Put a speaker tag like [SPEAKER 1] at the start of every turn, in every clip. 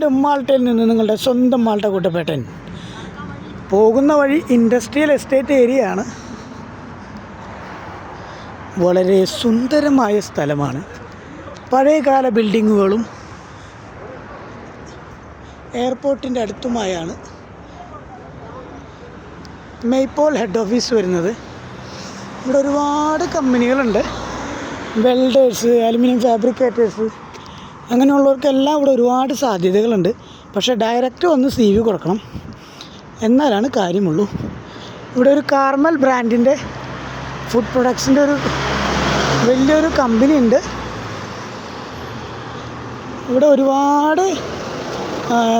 [SPEAKER 1] മാൾട്ടയിൽ നിന്ന് നിങ്ങളുടെ സ്വന്തം മാൾട്ട കുട്ടപ്പേട്ടൻ. പോകുന്ന വഴി ഇൻഡസ്ട്രിയൽ എസ്റ്റേറ്റ് ഏരിയ ആണ്. വളരെ സുന്ദരമായ സ്ഥലമാണ്. പഴയകാല ബിൽഡിങ്ങുകളും എയർപോർട്ടിൻ്റെ അടുത്തുമായാണ് മെയ്പോൾ ഹെഡ് ഓഫീസ് വരുന്നത്. ഇവിടെ ഒരുപാട് കമ്പനികളുണ്ട്. വെൽഡേഴ്സ്, അലുമിനിയം ഫാബ്രിക്കേറ്റേഴ്സ്, അങ്ങനെയുള്ളവർക്കെല്ലാം ഇവിടെ ഒരുപാട് സാധ്യതകളുണ്ട്. പക്ഷേ ഡയറക്റ്റ് വന്ന് CV കൊടുക്കണം, എന്നാലാണ് കാര്യമുള്ളൂ. ഇവിടെ ഒരു കാർമൽ ബ്രാൻഡിൻ്റെ ഫുഡ് പ്രൊഡക്ട്സിൻ്റെ ഒരു വലിയൊരു കമ്പനി ഉണ്ട്. ഇവിടെ ഒരുപാട്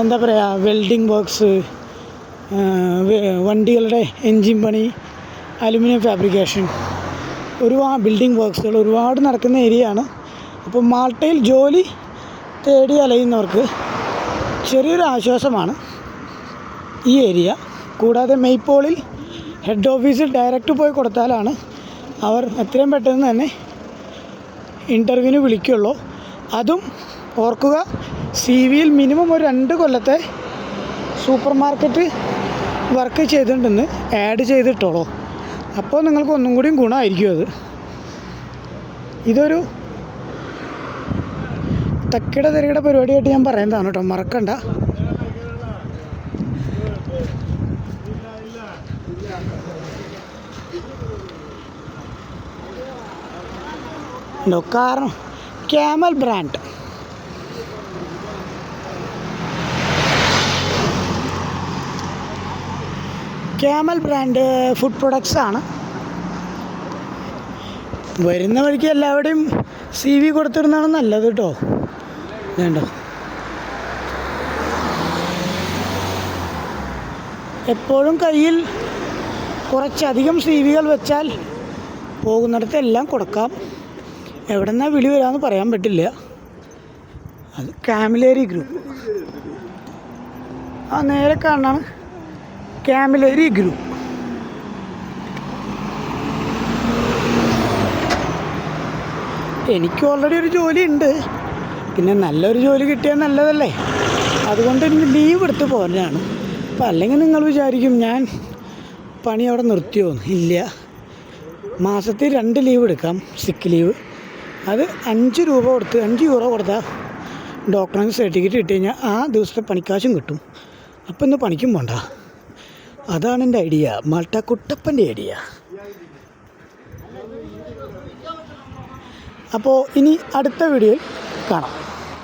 [SPEAKER 1] എന്താ പറയുക, വെൽഡിങ് വർക്ക്സ്, വണ്ടികളുടെ എൻജിൻ പണി, അലുമിനിയം ഫാബ്രിക്കേഷൻ, ഒരുപാട് ബിൽഡിംഗ് വർക്ക്സുകൾ ഒരുപാട് നടക്കുന്ന ഏരിയ ആണ്. അപ്പോൾ മാൾട്ടയിൽ ജോലി തേടി അലയുന്നവർക്ക് ചെറിയൊരു ആശ്വാസമാണ് ഈ ഏരിയ. കൂടാതെ മെയ്പോളിൽ ഹെഡ് ഓഫീസിൽ ഡയറക്റ്റ് പോയി കൊടുത്താലാണ് അവർ എത്രയും പെട്ടെന്ന് തന്നെ ഇൻ്റർവ്യൂവിന് വിളിക്കുള്ളൂ. അതും ഓർക്കുക, CVയിൽ മിനിമം ഒരു 2 കൊല്ലത്തെ സൂപ്പർ മാർക്കറ്റ് വർക്ക് ചെയ്തിട്ടുണ്ടെന്ന് ആഡ് ചെയ്തിട്ടുള്ളൂ. അപ്പോൾ നിങ്ങൾക്ക് ഒന്നും കൂടിയും ഗുണമായിരിക്കും അത്. ഇതൊരു തക്കിട തിരകിട പരിപാടിയായിട്ട് ഞാൻ പറയുന്നതാണ് കേട്ടോ, മറക്കണ്ട. കാരണം ക്യാമൽ ബ്രാൻഡ് ഫുഡ് പ്രൊഡക്ട്സ് ആണ്. വരുന്ന വഴിക്ക് എല്ലാവരുടെയും CV കൊടുത്തിരുന്നതാണ് നല്ലത് കേട്ടോ. വേണ്ടോ, എപ്പോഴും കയ്യിൽ കുറച്ചധികം CVകൾ വെച്ചാൽ പോകുന്നിടത്ത് എല്ലാം കൊടുക്കാം. എവിടെ നിന്നാണ് വിളി വരാമെന്ന് പറയാൻ പറ്റില്ല. അത് കാമിലേരി ഗ്രൂപ്പ്, ആ നേരെ കാണാണ് കാമിലേരി ഗ്രൂപ്പ്. എനിക്ക് ഓൾറെഡി ഒരു ജോലി ഉണ്ട്, പിന്നെ നല്ലൊരു ജോലി കിട്ടിയാൽ നല്ലതല്ലേ. അതുകൊണ്ട് എനിക്ക് ലീവ് എടുത്ത് പോരാണ്. അപ്പം അല്ലെങ്കിൽ നിങ്ങൾ വിചാരിക്കും ഞാൻ പണി അവിടെ നിർത്തിയോന്ന്. ഇല്ല, മാസത്തിൽ 2 ലീവ് എടുക്കാം, സിക്ക് ലീവ്. അത് 5 രൂപ കൊടുത്ത് 5 യൂറോ കൊടുത്താൽ ഡോക്ടറിന് സർട്ടിഫിക്കറ്റ് കിട്ടി കഴിഞ്ഞാൽ ആ ദിവസത്തെ പണിക്കാശും കിട്ടും. അപ്പം ഇന്ന് പണിക്കും പോണ്ട. അതാണ് എൻ്റെ ഐഡിയ, മാൾട്ട കുട്ടപ്പൻ്റെ ഐഡിയ. അപ്പോൾ ഇനി അടുത്ത വീഡിയോയിൽ കാണാം.